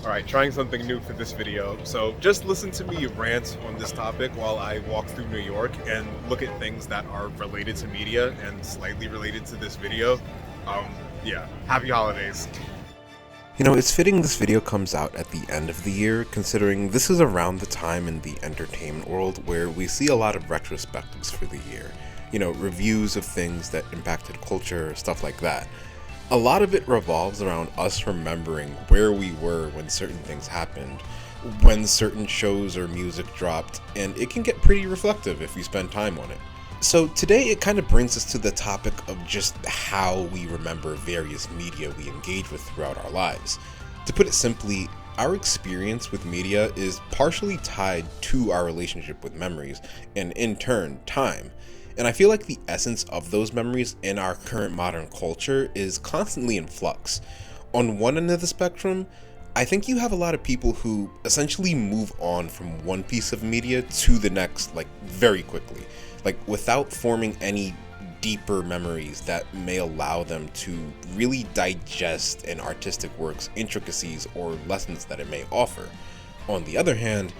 Alright, trying something new for this video. So just listen to me rant on this topic while I walk through New York and look at things that are related to media and slightly related to this video. Yeah, happy holidays. It's fitting this video comes out at the end of the year, considering this is around the time in the entertainment world where we see a lot of retrospectives for the year. Reviews of things that impacted culture, stuff like that. A lot of it revolves around us remembering where we were when certain things happened, when certain shows or music dropped, and it can get pretty reflective if you spend time on it. So today it kind of brings us to the topic of just how we remember various media we engage with throughout our lives. To put it simply, our experience with media is partially tied to our relationship with memories, and in turn, time. And I feel like the essence of those memories in our current modern culture is constantly in flux. On one end of the spectrum, I think you have a lot of people who essentially move on from one piece of media to the next, very quickly, without forming any deeper memories that may allow them to really digest an artistic work's intricacies or lessons that it may offer. On the other hand,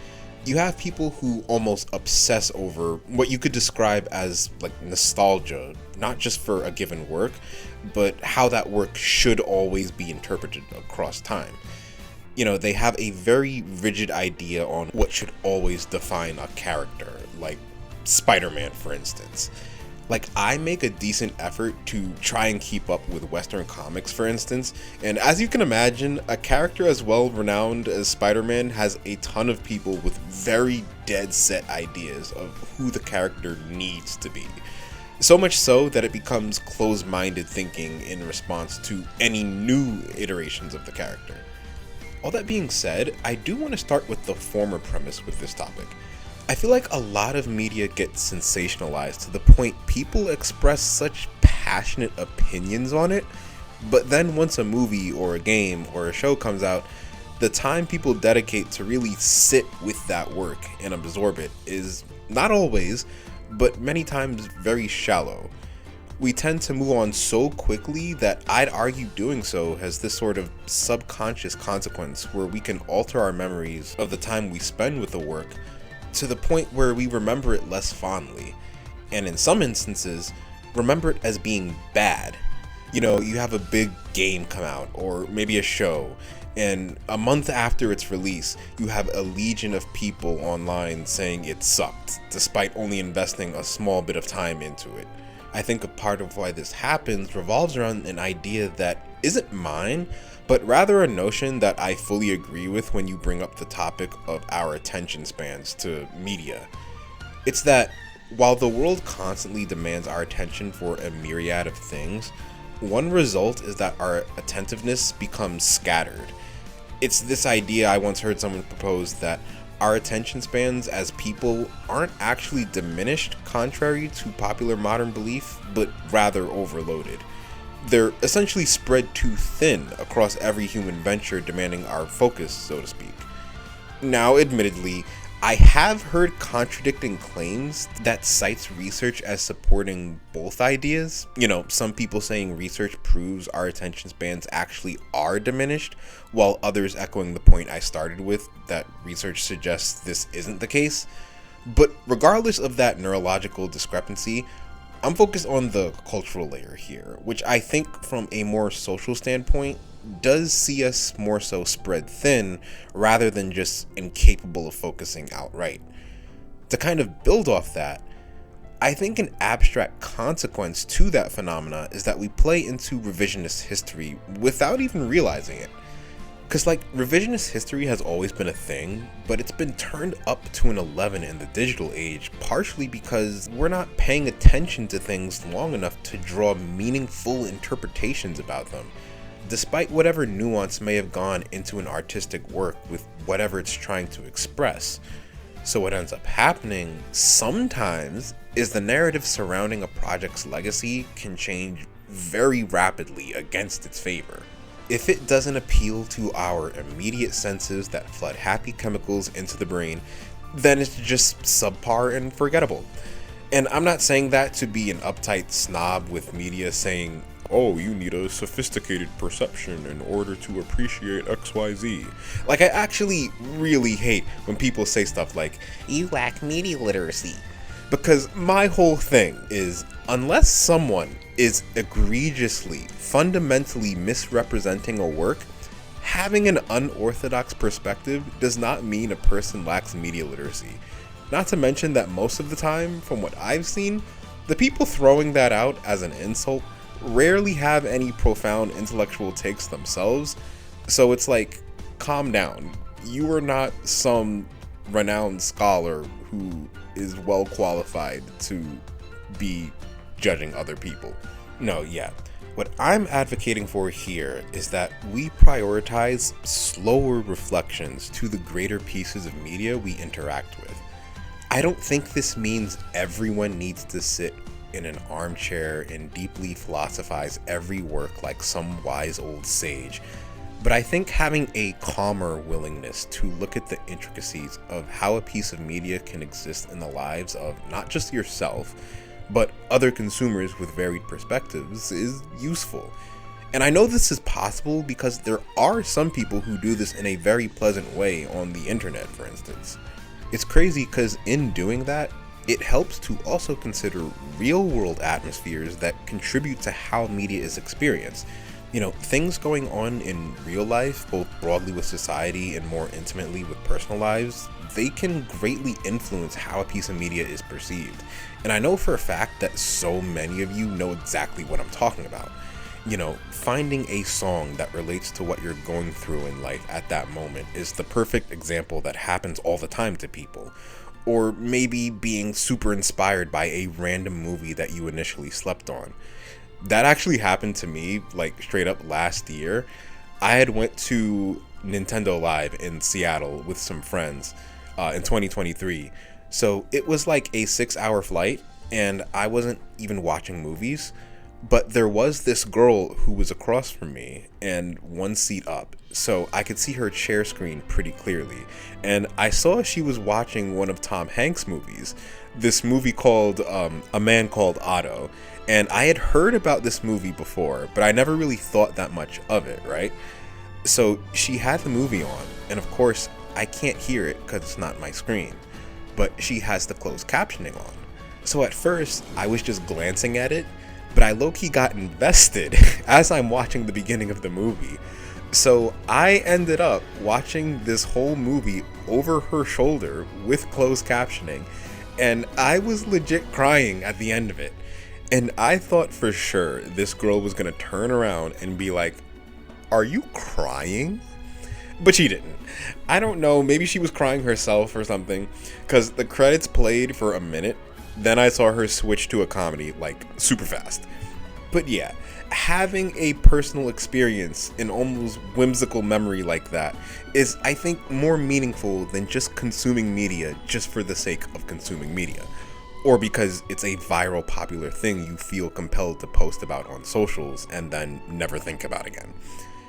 you have people who almost obsess over what you could describe as nostalgia, not just for a given work, but how that work should always be interpreted across time. They have a very rigid idea on what should always define a character, like Spider-Man, for instance. I make a decent effort to try and keep up with Western comics, for instance, and as you can imagine, a character as well renowned as Spider-Man has a ton of people with very dead set ideas of who the character needs to be. So much so that it becomes closed-minded thinking in response to any new iterations of the character. All that being said, I do want to start with the former premise with this topic. I feel like a lot of media gets sensationalized to the point people express such passionate opinions on it, but then once a movie or a game or a show comes out, the time people dedicate to really sit with that work and absorb it is not always, but many times very shallow. We tend to move on so quickly that I'd argue doing so has this sort of subconscious consequence where we can alter our memories of the time we spend with the work to the point where we remember it less fondly, and in some instances, remember it as being bad. You have a big game come out, or maybe a show, and a month after its release, you have a legion of people online saying it sucked, despite only investing a small bit of time into it. I think a part of why this happens revolves around an idea that isn't mine, but rather a notion that I fully agree with when you bring up the topic of our attention spans to media. It's that while the world constantly demands our attention for a myriad of things, one result is that our attentiveness becomes scattered. It's this idea I once heard someone propose that our attention spans as people aren't actually diminished, contrary to popular modern belief, but rather overloaded. They're essentially spread too thin across every human venture demanding our focus, so to speak. Now, admittedly, I have heard contradicting claims that cites research as supporting both ideas. Some people saying research proves our attention spans actually are diminished, while others echoing the point I started with, that research suggests this isn't the case. But regardless of that neurological discrepancy, I'm focused on the cultural layer here, which I think from a more social standpoint does see us more so spread thin rather than just incapable of focusing outright. To kind of build off that, I think an abstract consequence to that phenomena is that we play into revisionist history without even realizing it. Because revisionist history has always been a thing, but it's been turned up to an 11 in the digital age, partially because we're not paying attention to things long enough to draw meaningful interpretations about them, despite whatever nuance may have gone into an artistic work with whatever it's trying to express. So what ends up happening sometimes is the narrative surrounding a project's legacy can change very rapidly against its favor. If it doesn't appeal to our immediate senses that flood happy chemicals into the brain, then it's just subpar and forgettable. And I'm not saying that to be an uptight snob with media saying oh, you need a sophisticated perception in order to appreciate XYZ. Like, I actually really hate when people say stuff like, you lack media literacy. Because my whole thing is, unless someone is egregiously, fundamentally misrepresenting a work, having an unorthodox perspective does not mean a person lacks media literacy. Not to mention that most of the time, from what I've seen, the people throwing that out as an insult rarely have any profound intellectual takes themselves, so it's like, calm down. You are not some renowned scholar who is well qualified to be judging other people. No, yeah. What I'm advocating for here is that we prioritize slower reflections to the greater pieces of media we interact with. I don't think this means everyone needs to sit in an armchair and deeply philosophize every work like some wise old sage, but I think having a calmer willingness to look at the intricacies of how a piece of media can exist in the lives of not just yourself, but other consumers with varied perspectives is useful. And I know this is possible because there are some people who do this in a very pleasant way on the internet, for instance. It's crazy because in doing that, it helps to also consider real-world atmospheres that contribute to how media is experienced. You know, things going on in real life, both broadly with society and more intimately with personal lives, they can greatly influence how a piece of media is perceived. And I know for a fact that so many of you know exactly what I'm talking about. You know, finding a song that relates to what you're going through in life at that moment is the perfect example that happens all the time to people. Or maybe being super inspired by a random movie that you initially slept on. That actually happened to me, like, straight up last year. I had went to Nintendo Live in Seattle with some friends in 2023. So it was like a 6-hour flight, and I wasn't even watching movies. But there was this girl who was across from me and one seat up, so I could see her share screen pretty clearly. And I saw she was watching one of Tom Hanks' movies, this movie called A Man Called Otto. And I had heard about this movie before, but I never really thought that much of it, right? So she had the movie on, and of course, I can't hear it because it's not my screen, but she has the closed captioning on. So at first, I was just glancing at it, but I low-key got invested as I'm watching the beginning of the movie. So I ended up watching this whole movie over her shoulder with closed captioning, and I was legit crying at the end of it. And I thought for sure this girl was gonna turn around and be like, "Are you crying?" But she didn't. I don't know, maybe she was crying herself or something, because the credits played for a minute. Then I saw her switch to a comedy, like, super fast. But yeah, having a personal experience, an almost whimsical memory like that, is, I think, more meaningful than just consuming media just for the sake of consuming media. Or because it's a viral popular thing you feel compelled to post about on socials and then never think about again.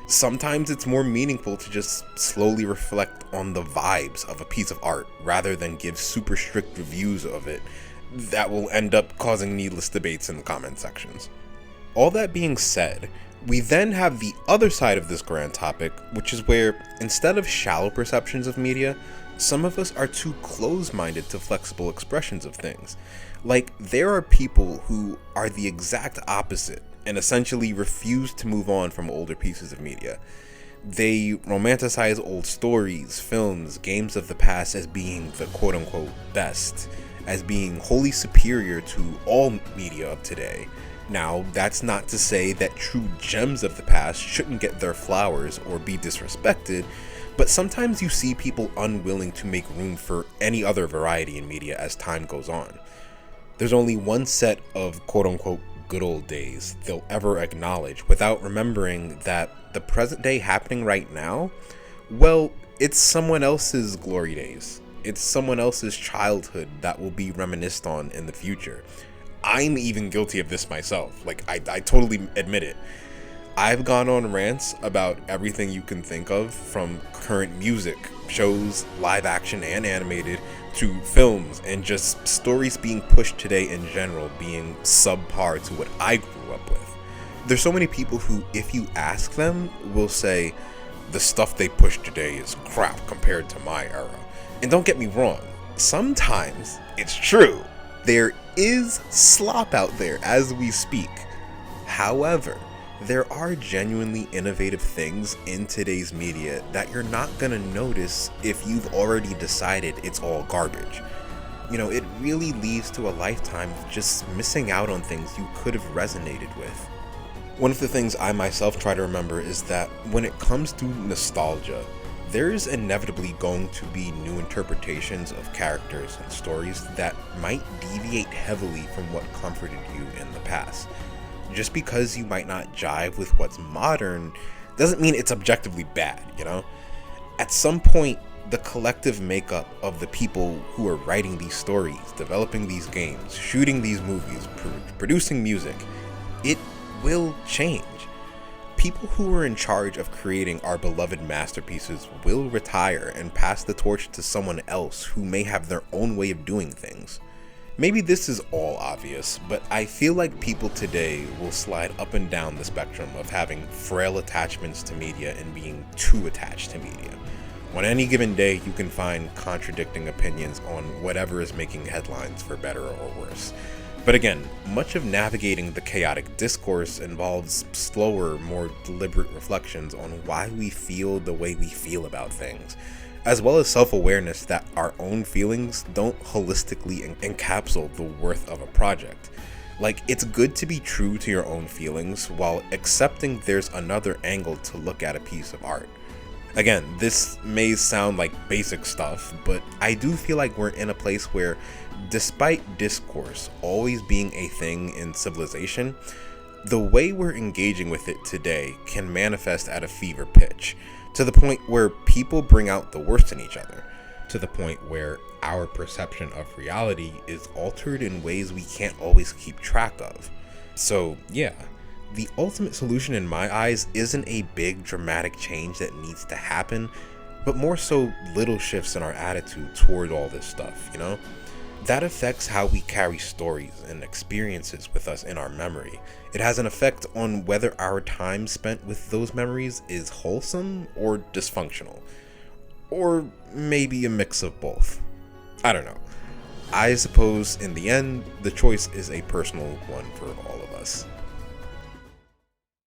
Sometimes it's more meaningful to just slowly reflect on the vibes of a piece of art rather than give super strict reviews of it that will end up causing needless debates in the comment sections. All that being said, we then have the other side of this grand topic, which is where, instead of shallow perceptions of media, some of us are too close-minded to flexible expressions of things. Like, there are people who are the exact opposite and essentially refuse to move on from older pieces of media. They romanticize old stories, films, games of the past as being the quote-unquote best, as being wholly superior to all media of today. Now, that's not to say that true gems of the past shouldn't get their flowers or be disrespected, but sometimes you see people unwilling to make room for any other variety in media as time goes on. There's only one set of quote-unquote good old days they'll ever acknowledge without remembering that the present day happening right now, well, it's someone else's glory days. It's someone else's childhood that will be reminisced on in the future. I'm even guilty of this myself. Like, I totally admit it. I've gone on rants about everything you can think of, from current music, shows, live action and animated, to films, and just stories being pushed today in general being subpar to what I grew up with. There's so many people who, if you ask them, will say, the stuff they push today is crap compared to my era. And don't get me wrong, sometimes it's true. There is slop out there as we speak. However, there are genuinely innovative things in today's media that you're not gonna notice if you've already decided it's all garbage. You know, it really leads to a lifetime of just missing out on things you could have resonated with. One of the things I myself try to remember is that when it comes to nostalgia, there's inevitably going to be new interpretations of characters and stories that might deviate heavily from what comforted you in the past. Just because you might not jive with what's modern doesn't mean it's objectively bad, you know? At some point, the collective makeup of the people who are writing these stories, developing these games, shooting these movies, producing music, it will change. People who are in charge of creating our beloved masterpieces will retire and pass the torch to someone else who may have their own way of doing things. Maybe this is all obvious, but I feel like people today will slide up and down the spectrum of having frail attachments to media and being too attached to media. On any given day, you can find contradicting opinions on whatever is making headlines for better or worse. But again, much of navigating the chaotic discourse involves slower, more deliberate reflections on why we feel the way we feel about things, as well as self-awareness that our own feelings don't holistically encapsulate the worth of a project. Like, it's good to be true to your own feelings while accepting there's another angle to look at a piece of art. Again, this may sound like basic stuff, but I do feel like we're in a place where, despite discourse always being a thing in civilization, the way we're engaging with it today can manifest at a fever pitch, to the point where people bring out the worst in each other, to the point where our perception of reality is altered in ways we can't always keep track of. So yeah, the ultimate solution in my eyes isn't a big dramatic change that needs to happen, but more so little shifts in our attitude toward all this stuff, you know? That affects how we carry stories and experiences with us in our memory. It has an effect on whether our time spent with those memories is wholesome or dysfunctional. Or maybe a mix of both. I don't know. I suppose in the end, the choice is a personal one for all of us.